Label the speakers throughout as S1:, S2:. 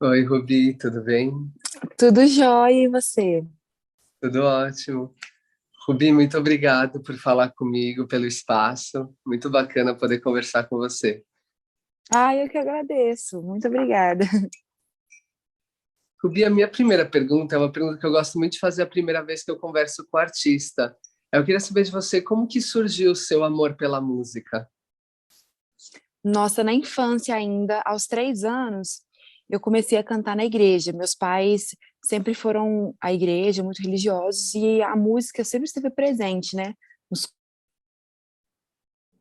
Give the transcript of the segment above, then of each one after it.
S1: Oi, Rubi, tudo bem?
S2: Tudo jóia, e você?
S1: Tudo ótimo. Rubi, muito obrigado por falar comigo, pelo espaço. Muito bacana poder conversar com você.
S2: Eu que agradeço. Muito obrigada.
S1: Rubi, a minha primeira pergunta é uma pergunta que eu gosto muito de fazer a primeira vez que eu converso com o artista. Eu queria saber de você como que surgiu o seu amor pela música.
S2: Nossa, na infância ainda, aos 3 anos, eu comecei a cantar na igreja. Meus pais sempre foram à igreja, muito religiosos, e a música sempre esteve presente, né? O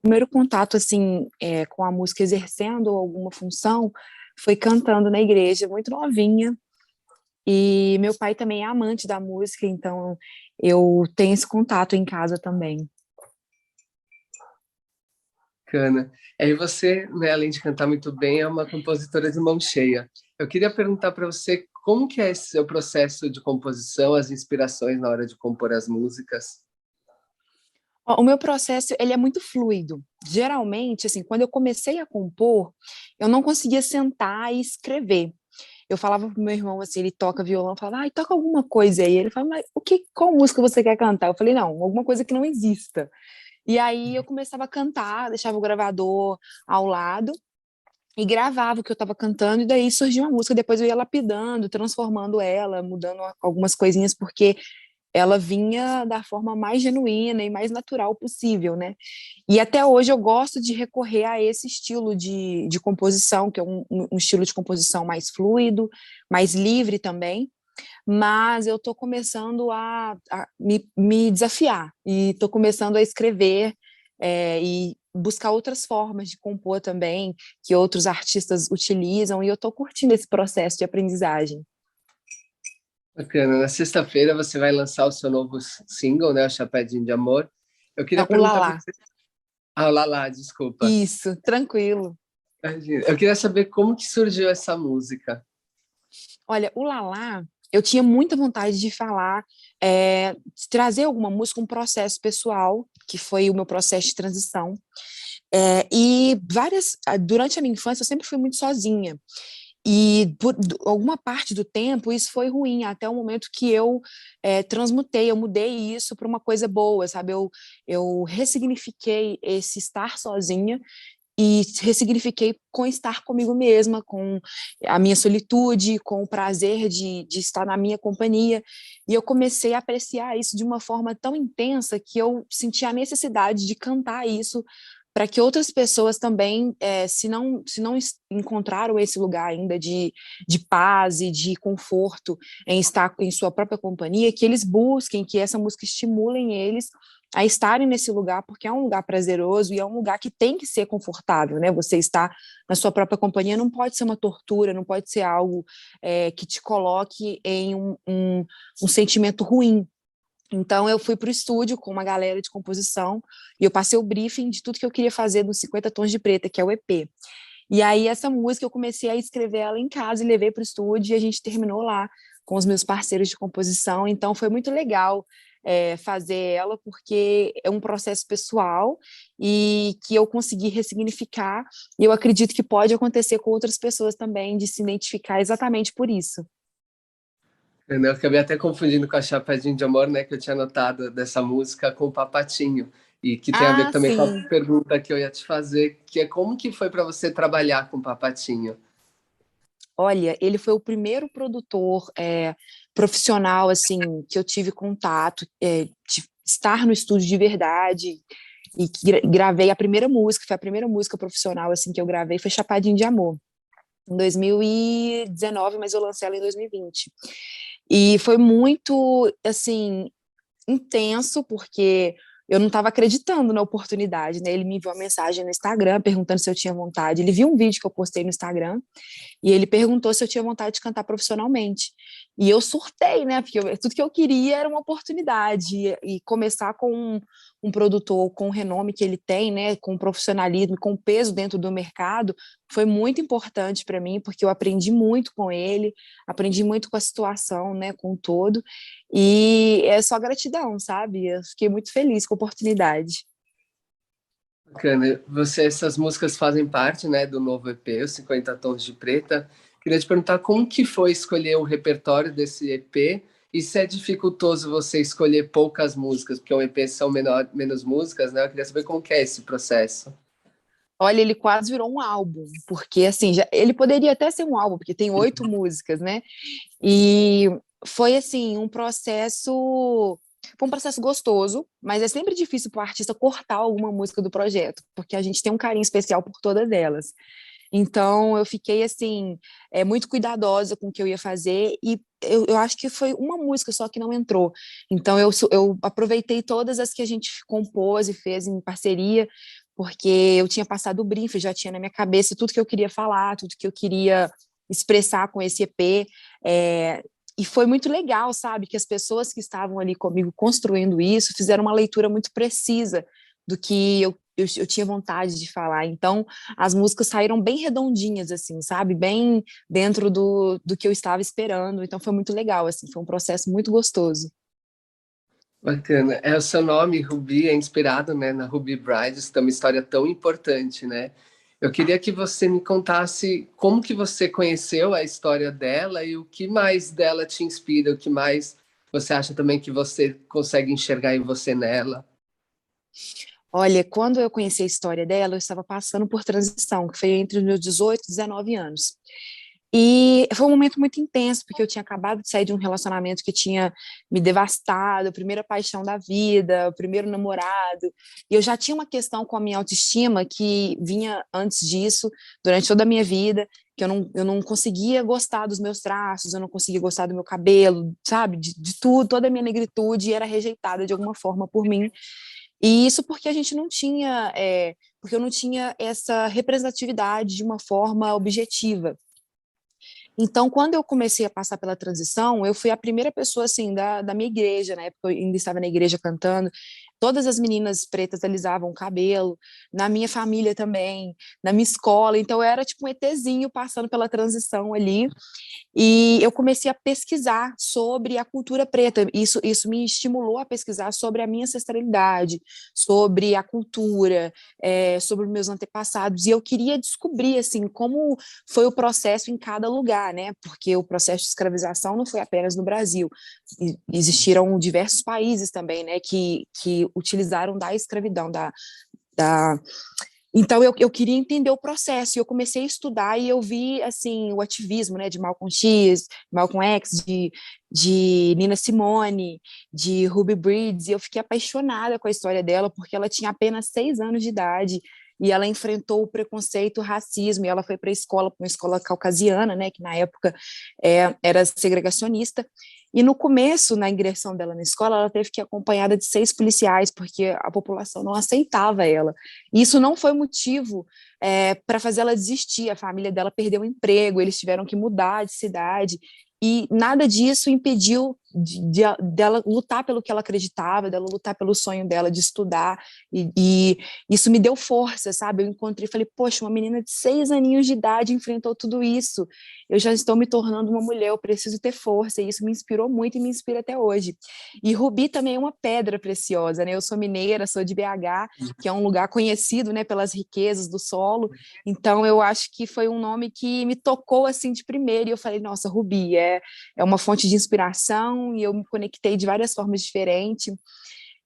S2: primeiro contato, assim, com a música exercendo alguma função foi cantando na igreja, muito novinha. E meu pai também é amante da música, então eu tenho esse contato em casa também.
S1: Bacana. Aí você, né, além de cantar muito bem, é uma compositora de mão cheia. Eu queria perguntar para você como que é esse seu processo de composição, as inspirações na hora de compor as músicas.
S2: Ó, o meu processo, ele é muito fluido. Geralmente, assim, quando eu comecei a compor, eu não conseguia sentar e escrever. Eu falava pro meu irmão, assim, ele toca violão, eu falava, ai, toca alguma coisa aí. Ele falava, mas qual música você quer cantar? Eu falei, não, alguma coisa que não exista. E aí eu começava a cantar, deixava o gravador ao lado e gravava o que eu estava cantando, e daí surgiu uma música. Depois eu ia lapidando, transformando ela, mudando algumas coisinhas, porque ela vinha da forma mais genuína e mais natural possível, né? E até hoje eu gosto de recorrer a esse estilo de composição, que é um estilo de composição mais fluido, mais livre também, mas eu estou começando a me desafiar e estou começando a escrever e buscar outras formas de compor também, que outros artistas utilizam, e eu estou curtindo esse processo de aprendizagem.
S1: Bacana. Na sexta-feira você vai lançar o seu novo single, né? O Chapadinho de Amor. Eu queria
S2: Não, o
S1: perguntar para
S2: Lalá.
S1: você. Ah, lá, lá, desculpa.
S2: Isso, tranquilo.
S1: Imagina. Eu queria saber como que surgiu essa música.
S2: Olha, o Lalá, eu tinha muita vontade de falar, de trazer alguma música, um processo pessoal, que foi o meu processo de transição. Durante a minha infância, eu sempre fui muito sozinha. E por alguma parte do tempo isso foi ruim, até o momento que eu transmutei, eu mudei isso para uma coisa boa, sabe? Eu ressignifiquei esse estar sozinha e ressignifiquei com estar comigo mesma, com a minha solitude, com o prazer de estar na minha companhia. E eu comecei a apreciar isso de uma forma tão intensa que eu senti a necessidade de cantar isso para que outras pessoas também, se não encontraram esse lugar ainda de paz e de conforto em estar em sua própria companhia, que eles busquem, que essa música estimulem eles a estarem nesse lugar, porque é um lugar prazeroso e é um lugar que tem que ser confortável, né? Você estar na sua própria companhia não pode ser uma tortura, não pode ser algo que te coloque em um sentimento ruim. Então, eu fui para o estúdio com uma galera de composição e eu passei o briefing de tudo que eu queria fazer nos 50 Tons de Preta, que é o EP. E aí, essa música, eu comecei a escrever ela em casa e levei para o estúdio e a gente terminou lá com os meus parceiros de composição. Então, foi muito legal fazer ela, porque é um processo pessoal e que eu consegui ressignificar. E eu acredito que pode acontecer com outras pessoas também, de se identificar exatamente por isso.
S1: Eu acabei até confundindo com a Chapadinho de Amor, né? Que eu tinha notado dessa música com o Papatinho. E que tem a ver
S2: Ah,
S1: também com a
S2: sim.
S1: pergunta que eu ia te fazer, que é como que foi para você trabalhar com o Papatinho?
S2: Olha, ele foi o primeiro produtor profissional assim que eu tive contato, de estar no estúdio de verdade e que gravei a primeira música, foi a primeira música profissional assim que eu gravei, foi Chapadinho de Amor, em 2019, mas eu lancei ela em 2020. E foi muito assim intenso, porque eu não estava acreditando na oportunidade, né? Ele me enviou uma mensagem no Instagram perguntando se eu tinha vontade. Ele viu um vídeo que eu postei no Instagram e ele perguntou se eu tinha vontade de cantar profissionalmente. E eu surtei, né? Porque tudo que eu queria era uma oportunidade. E começar com um produtor com o renome que ele tem, né? Com profissionalismo, com peso dentro do mercado, foi muito importante para mim, porque eu aprendi muito com ele, aprendi muito com a situação, né? Com o todo. E é só gratidão, sabe? Eu fiquei muito feliz com a oportunidade.
S1: Bacana. Essas músicas fazem parte, né, do novo EP, os 50 Tons de Preta. Queria te perguntar como que foi escolher o repertório desse EP e se é dificultoso você escolher poucas músicas, porque um EP são menos músicas, né? Eu queria saber como que é esse processo.
S2: Olha, ele quase virou um álbum, porque assim, ele poderia até ser um álbum, porque tem 8 músicas, né? E foi assim, foi um processo gostoso, mas é sempre difícil para o artista cortar alguma música do projeto, porque a gente tem um carinho especial por todas elas. Então, eu fiquei, assim, muito cuidadosa com o que eu ia fazer e eu acho que foi uma música só que não entrou. Então, eu aproveitei todas as que a gente compôs e fez em parceria, porque eu tinha passado o brief, já tinha na minha cabeça tudo que eu queria falar, tudo que eu queria expressar com esse EP. E foi muito legal, sabe, que as pessoas que estavam ali comigo construindo isso fizeram uma leitura muito precisa do que eu tinha vontade de falar. Então, as músicas saíram bem redondinhas, assim, sabe? Bem dentro do que eu estava esperando. Então, foi muito legal, assim, foi um processo muito gostoso.
S1: Bacana. É, o seu nome, Ruby, é inspirado, né, na Ruby Bridges, que tem uma história tão importante, né? Eu queria que você me contasse como que você conheceu a história dela e o que mais dela te inspira, o que mais você acha também que você consegue enxergar em você nela.
S2: Olha, quando eu conheci a história dela, eu estava passando por transição, que foi entre os meus 18 e 19 anos. E foi um momento muito intenso, porque eu tinha acabado de sair de um relacionamento que tinha me devastado, a primeira paixão da vida, o primeiro namorado. E eu já tinha uma questão com a minha autoestima que vinha antes disso, durante toda a minha vida, que eu não conseguia gostar dos meus traços, eu não conseguia gostar do meu cabelo, sabe? De tudo, toda a minha negritude era rejeitada de alguma forma por mim. E isso porque a gente não tinha, porque eu não tinha essa representatividade de uma forma objetiva. Então, quando eu comecei a passar pela transição, eu fui a primeira pessoa, assim, da minha igreja, na época eu ainda estava na igreja cantando, todas as meninas pretas alisavam o cabelo, na minha família também, na minha escola, então eu era tipo um ETzinho passando pela transição ali, e eu comecei a pesquisar sobre a cultura preta. Isso me estimulou a pesquisar sobre a minha ancestralidade, sobre a cultura, sobre os meus antepassados. E eu queria descobrir assim como foi o processo em cada lugar, né? Porque o processo de escravização não foi apenas no Brasil. Existiram diversos países também, né, que utilizaram da escravidão, da então eu queria entender o processo e eu comecei a estudar e eu vi assim o ativismo, né, de Malcolm X, Malcolm X, de Nina Simone, de Ruby Bridges, e eu fiquei apaixonada com a história dela porque ela tinha apenas 6 anos de idade e ela enfrentou o preconceito, o racismo, e ela foi para a escola, uma escola caucasiana, né, que na época era segregacionista. E no começo, na ingressão dela na escola, ela teve que ir acompanhada de 6 policiais, porque a população não aceitava ela. E isso não foi motivo para fazer ela desistir. A família dela perdeu o emprego, eles tiveram que mudar de cidade. E nada disso impediu dela lutar pelo que ela acreditava, dela lutar pelo sonho dela de estudar. E isso me deu força, sabe? Eu encontrei e falei, poxa, uma menina de 6 aninhos de idade enfrentou tudo isso. Eu já estou me tornando uma mulher, eu preciso ter força. E isso me inspirou muito e me inspira até hoje. E Rubi também é uma pedra preciosa, né? Eu sou mineira, sou de BH, que é um lugar conhecido, né, pelas riquezas do solo. Então, eu acho que foi um nome que me tocou assim de primeira. E eu falei, nossa, Rubi é uma fonte de inspiração. E eu me conectei de várias formas diferentes.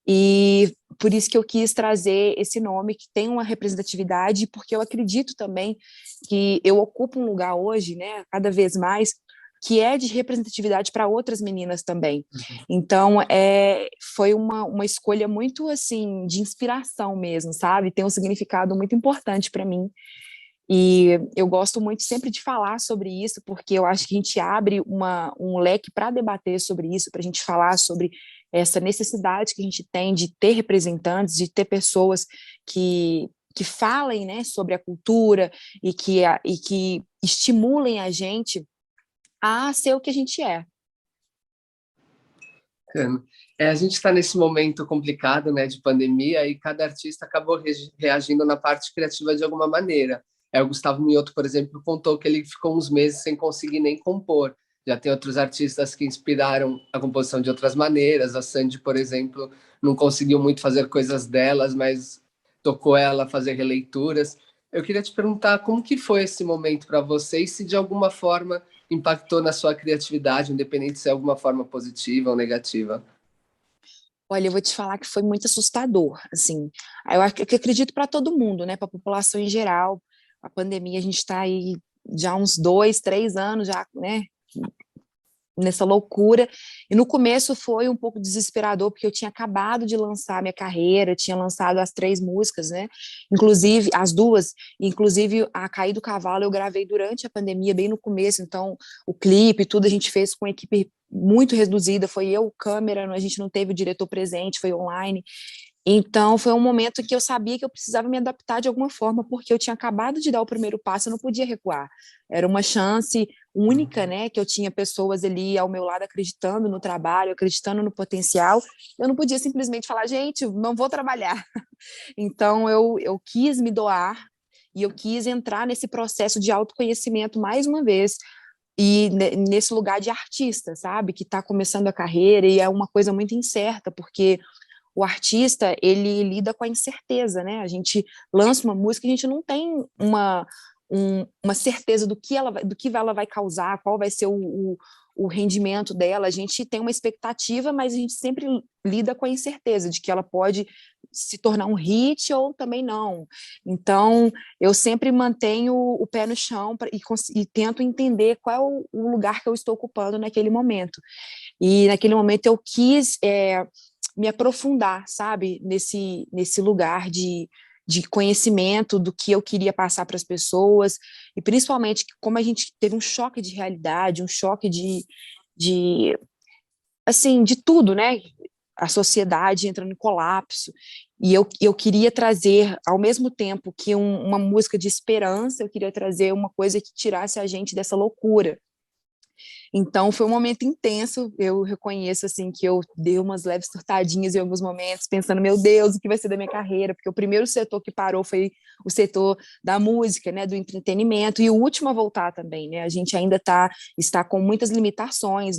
S2: E por isso que eu quis trazer esse nome que tem uma representatividade, porque eu acredito também que eu ocupo um lugar hoje, né, cada vez mais, que é de representatividade para outras meninas também. Então, foi uma escolha muito, assim, de inspiração mesmo, sabe? Tem um significado muito importante para mim. E eu gosto muito sempre de falar sobre isso, porque eu acho que a gente abre um leque para debater sobre isso, para a gente falar sobre essa necessidade que a gente tem de ter representantes, de ter pessoas que falem, né, sobre a cultura e que estimulem a gente a ser o que a gente é.
S1: Bacana. A gente está nesse momento complicado, né, de pandemia, e cada artista acabou reagindo na parte criativa de alguma maneira. O Gustavo Mioto, por exemplo, contou que ele ficou uns meses sem conseguir nem compor. Já tem outros artistas que inspiraram a composição de outras maneiras. A Sandy, por exemplo, não conseguiu muito fazer coisas delas, mas tocou ela a fazer releituras. Eu queria te perguntar como que foi esse momento para você e se de alguma forma impactou na sua criatividade, independente se é alguma forma positiva ou negativa.
S2: Olha, eu vou te falar que foi muito assustador, assim. Que acredito para todo mundo, né, para a população em geral. A pandemia, a gente está aí já uns 2, 3 anos já, né, nessa loucura. E no começo foi um pouco desesperador, porque eu tinha acabado de lançar minha carreira, tinha lançado as 3 músicas, né? Inclusive, as duas, inclusive a Cair do Cavalo eu gravei durante a pandemia, bem no começo, então o clipe, tudo a gente fez com equipe muito reduzida, foi eu, câmera, a gente não teve o diretor presente, foi online. Então, foi um momento em que eu sabia que eu precisava me adaptar de alguma forma, porque eu tinha acabado de dar o primeiro passo, eu não podia recuar. Era uma chance única, né, que eu tinha pessoas ali ao meu lado acreditando no trabalho, acreditando no potencial. Eu não podia simplesmente falar, gente, não vou trabalhar. Então, eu quis me doar e eu quis entrar nesse processo de autoconhecimento mais uma vez, e nesse lugar de artista, sabe, que está começando a carreira e é uma coisa muito incerta, porque o artista, ele lida com a incerteza, né? A gente lança uma música, a gente não tem uma certeza do que ela vai causar, qual vai ser o rendimento dela. A gente tem uma expectativa, mas a gente sempre lida com a incerteza de que ela pode se tornar um hit ou também não. Então, eu sempre mantenho o pé no chão e tento entender qual é o lugar que eu estou ocupando naquele momento. E naquele momento eu quis me aprofundar, sabe, nesse lugar de conhecimento do que eu queria passar para as pessoas, e principalmente como a gente teve um choque de realidade, um choque de assim, de tudo, né? A sociedade entrando em colapso, e eu queria trazer, ao mesmo tempo que uma música de esperança, eu queria trazer uma coisa que tirasse a gente dessa loucura. Então, foi um momento intenso. Eu reconheço, assim, que eu dei umas leves surtadinhas em alguns momentos, pensando, meu Deus, o que vai ser da minha carreira? Porque o primeiro setor que parou foi o setor da música, né, do entretenimento, e o último a voltar também, né? A gente ainda está com muitas limitações,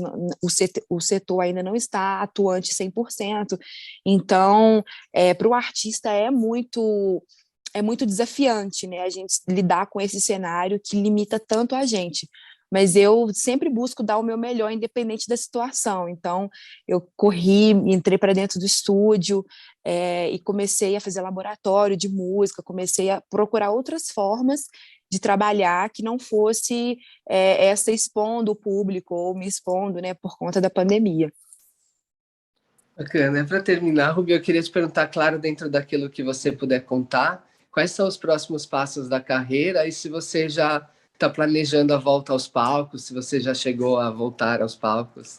S2: o setor ainda não está atuante 100%. Então, para o artista é muito desafiante, né, a gente lidar com esse cenário que limita tanto a gente. Mas eu sempre busco dar o meu melhor, independente da situação. Então, eu corri, entrei para dentro do estúdio, e comecei a fazer laboratório de música, comecei a procurar outras formas de trabalhar que não fosse essa expondo o público ou me expondo, né, por conta da pandemia.
S1: Bacana. Para terminar, Rubio, eu queria te perguntar, claro, dentro daquilo que você puder contar, quais são os próximos passos da carreira e se você já está planejando a volta aos palcos, se você já chegou a voltar aos palcos.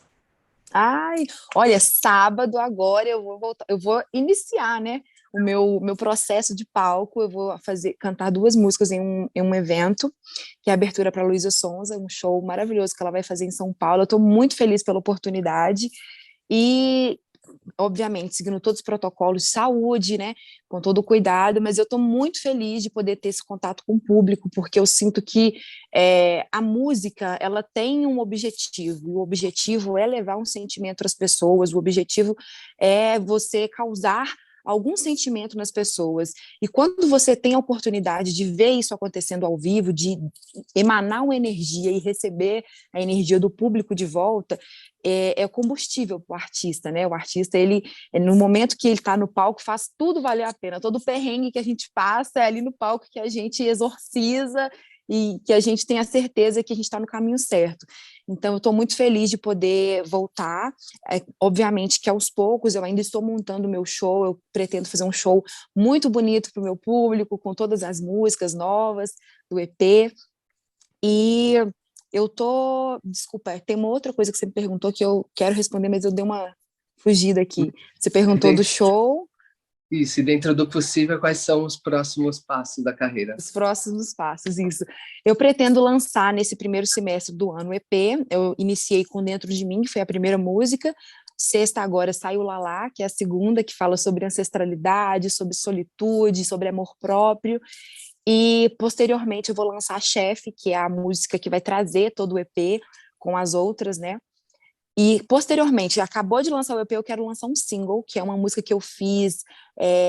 S2: Ai, olha, sábado agora eu vou voltar, eu vou iniciar, né, o meu processo de palco. Eu vou cantar 2 músicas em um evento, que é a abertura para Luísa Sonza, um show maravilhoso que ela vai fazer em São Paulo. Eu estou muito feliz pela oportunidade e, obviamente, seguindo todos os protocolos de saúde, né, com todo o cuidado, mas eu estou muito feliz de poder ter esse contato com o público, porque eu sinto que a música, ela tem um objetivo, e o objetivo é levar um sentimento às pessoas, o objetivo é você causar algum sentimento nas pessoas, e quando você tem a oportunidade de ver isso acontecendo ao vivo, de emanar uma energia e receber a energia do público de volta, é combustível para o artista, né? O artista, ele no momento que ele está no palco, faz tudo valer a pena. Todo o perrengue que a gente passa é ali no palco que a gente exorciza e que a gente tem a certeza que a gente está no caminho certo. Então, eu estou muito feliz de poder voltar. Obviamente que aos poucos eu ainda estou montando o meu show, eu pretendo fazer um show muito bonito para o meu público, com todas as músicas novas do EP. E desculpa, tem uma outra coisa que você me perguntou que eu quero responder, mas eu dei uma fugida aqui. Você perguntou do show.
S1: Isso, e dentro do possível, quais são os próximos passos da carreira?
S2: Os próximos passos, isso. Eu pretendo lançar nesse primeiro semestre do ano o EP. Eu iniciei com Dentro de Mim, que foi a primeira música. Sexta agora saiu Lalá, que é a segunda, que fala sobre ancestralidade, sobre solitude, sobre amor próprio. E posteriormente eu vou lançar Chefe, que é a música que vai trazer todo o EP com as outras, né? E, posteriormente, acabou de lançar o EP, eu quero lançar um single, que é uma música que eu fiz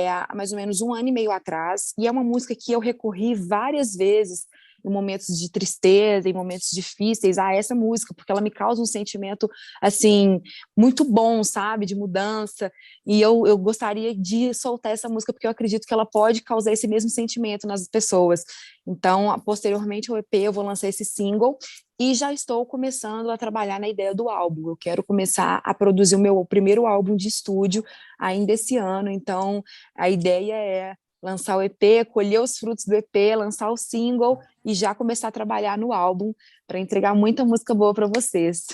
S2: há mais ou menos 1 ano e meio atrás, e é uma música que eu recorri várias vezes em momentos de tristeza, em momentos difíceis, a essa música, porque ela me causa um sentimento, assim, muito bom, sabe, de mudança, e eu gostaria de soltar essa música, porque eu acredito que ela pode causar esse mesmo sentimento nas pessoas. Então, posteriormente ao EP, eu vou lançar esse single, e já estou começando a trabalhar na ideia do álbum. Eu quero começar a produzir o meu primeiro álbum de estúdio ainda esse ano. Então, a ideia é lançar o EP, colher os frutos do EP, lançar o single e já começar a trabalhar no álbum para entregar muita música boa para vocês.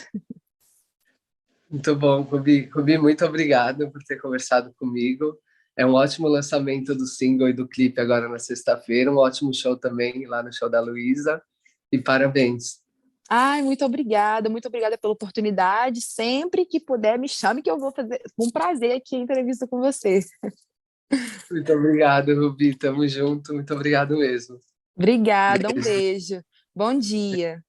S1: Muito bom, Rubi. Rubi, muito obrigado por ter conversado comigo. É um ótimo lançamento do single e do clipe agora na sexta-feira. Um ótimo show também lá no show da Luísa. E parabéns.
S2: Ai, muito obrigada pela oportunidade. Sempre que puder, me chame que eu vou fazer com prazer aqui a entrevista com você.
S1: Muito obrigado, Rubi. Tamo junto. Muito obrigado mesmo.
S2: Obrigada, um beijo. Bom dia.